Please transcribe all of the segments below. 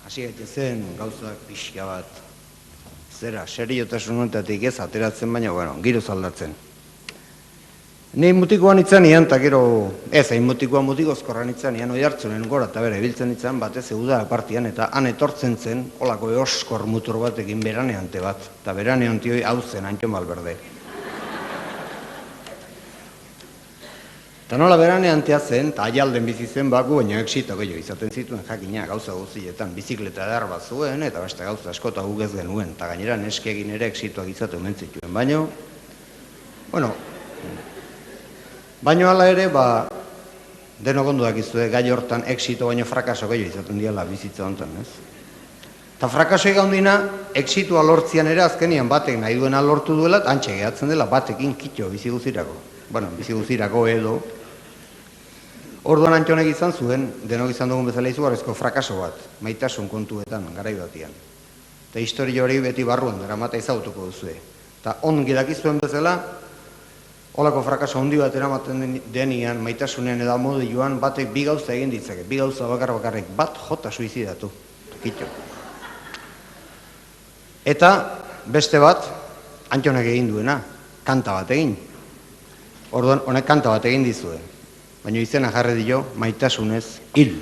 hasi gaitezen gauzak pixka bat, zera, seriotasun honetatik ez ateratzen, baina, bueno, giroz aldatzen. Ni mutikoan itzanian, eta gero, ez, hain mutikozkorran itzanian, oi hartzunen gora eta bere biltzen itzan, batez udara partian, eta han etortzen zen, olako eoskor mutur batekin beraneante bat, eta beraneante hoi hau zen, Antxon Balberde. Eta nola beraneantea zen, eta aialden bizi zen baku, baina exito gehiago izaten zituen jakina gauza guztietan, bizikleta edar bat zuen, eta beste gauza askota guk ez genuen, eta gainera neskegin ere exitoak izatu hemen zituen, baino, bueno, baino hala ere, denok ondo dakizue, gai hortan exito baino frakaso gehiago izaten diala bizitza honetan, ez? Eta frakaso egondina, exitoa lortzian ere azkenian batek nahi duena lortu duela, antxe gehatzen dela batekin kitxo bizi guztirako. Bueno, bizi guztirako edo. Orduan Antxonek izan zuen, denok izan dugun bezala izugarrizko frakaso bat, maitasun kontuetan, garai batian. Eta historia hori beti barruan daramata ezagutuko duzue. Eta ongi dakizuen bezala, holako frakaso handi bat eramaten denian, maitasunean edo modu joan, batek bi gauza egin ditzake, bi gauza bakarrik, bat jota suizidatu, kitxo. Eta beste bat, Antxonek egin duena, kanta bat egin. Orduan, honek kanta bat egin dizue, baina izena jarri dio, maitasunez hil.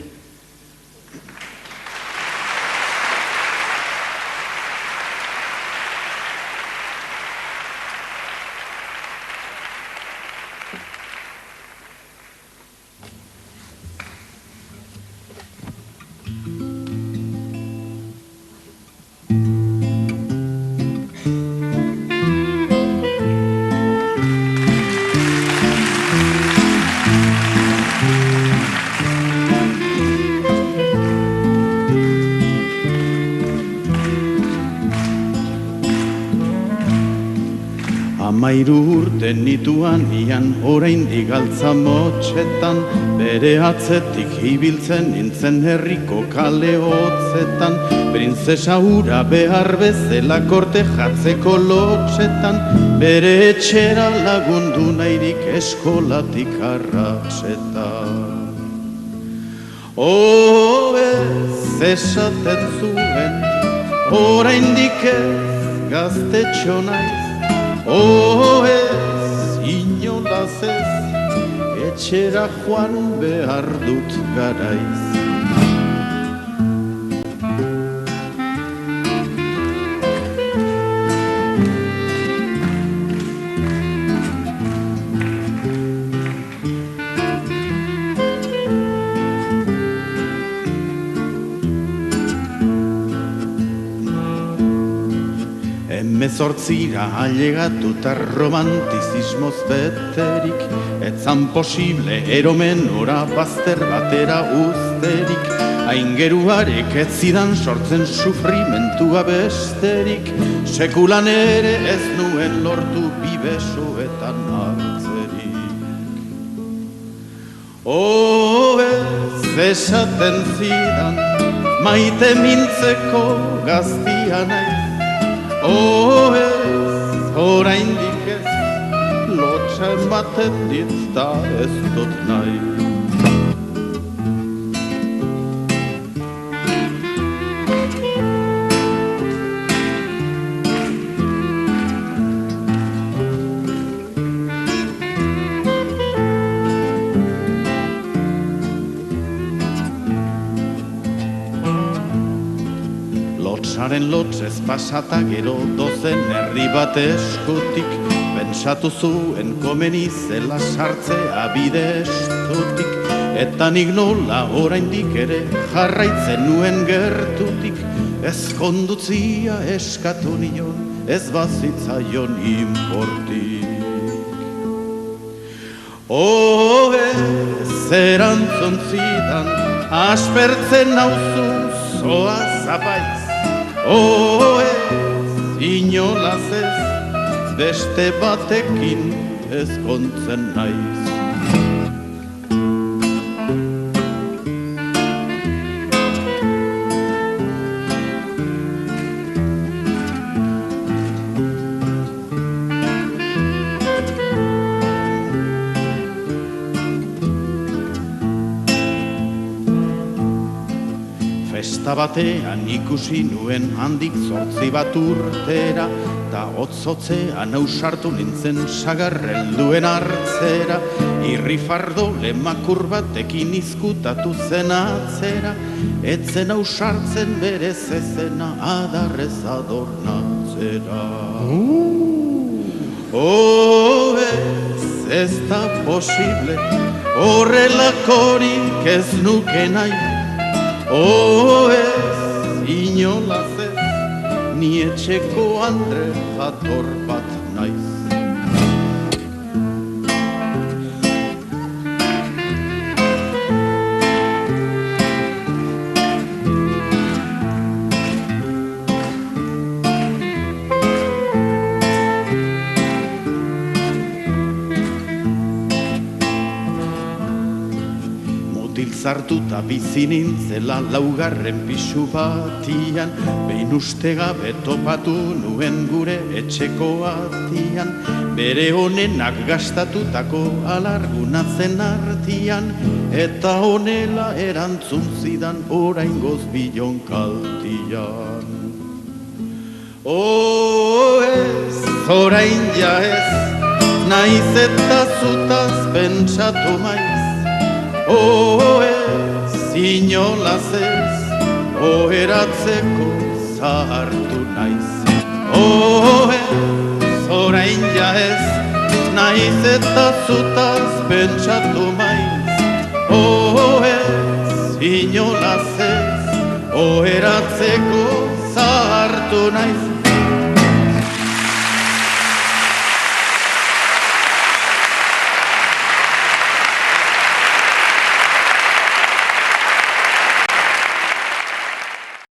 Amairu urte nituan ian oraindik galtza motxetan, bere atzetik ibiltzen nintzen herriko kale hotzetan, printzesa hura behar bezala korte jatzeko lotxetan, bere etxera lagundu nahirik eskolatik arratsetan. Ez esaten zuen, oraindik ez gaztetxo naiz, ez inolaz ez, etxera joan behar dut garaiz. Hemezortzira ailegatu eta romantizismoz beterik, etzan posible eromen ora bazter batera uzterik, aingeruarek ez zidan sortzen sufrimentua besterik, sekulan ere ez nuen lortu bibesoetan hartzerik. Ez esaten zidan, maite mintzeko gaztia naiz, ez, oraindik ez, lotxa ematen dit da ez dut nahi. Lotsaren lotsez pasata gero dozen herri bat eskutik, pentsatu zuen komeni zela sartzea bide estutik, eta nik nola oraindik ere jarraitzen nuen gertutik, ez kondutzia eskatu nion, ez bazitzaion inportik. Ez erantzun zidan, aspertzen nauzu zoa zapaiz, ez inolaz ez, beste batekin ezkontzen naiz. Festa batean ikusi nuen handik 8 bat urtera, ta hotzotzean ausartu nintzen sagarren duen hartzera, irrifardo lemakur batekin izkutatu zen atzera, etzen ausartzen bere zezena adarrez adornatzera. Ez da posible, horrelakorik ez nuke nahi. Ez, inolaz ez, ni etxeko Andre jator bat naiz. Zartuta bizi nintzela laugarren pisu batian, behin uste gabe topatu nuen gure etxeko atian, bere honenak gastatutako alarguna zen artian, eta honela erantzun zidan oraingoz Bilonkaltian. Ez, orain ja ez, naiz eta zutaz pentsatu maiz. Ez, inolaz ez, oheratzeko zahartu naiz. Ez, orain ja ez, naiz eta zutaz pentsatu maiz. Ez, inolaz ez, oheratzeko zahartu naiz.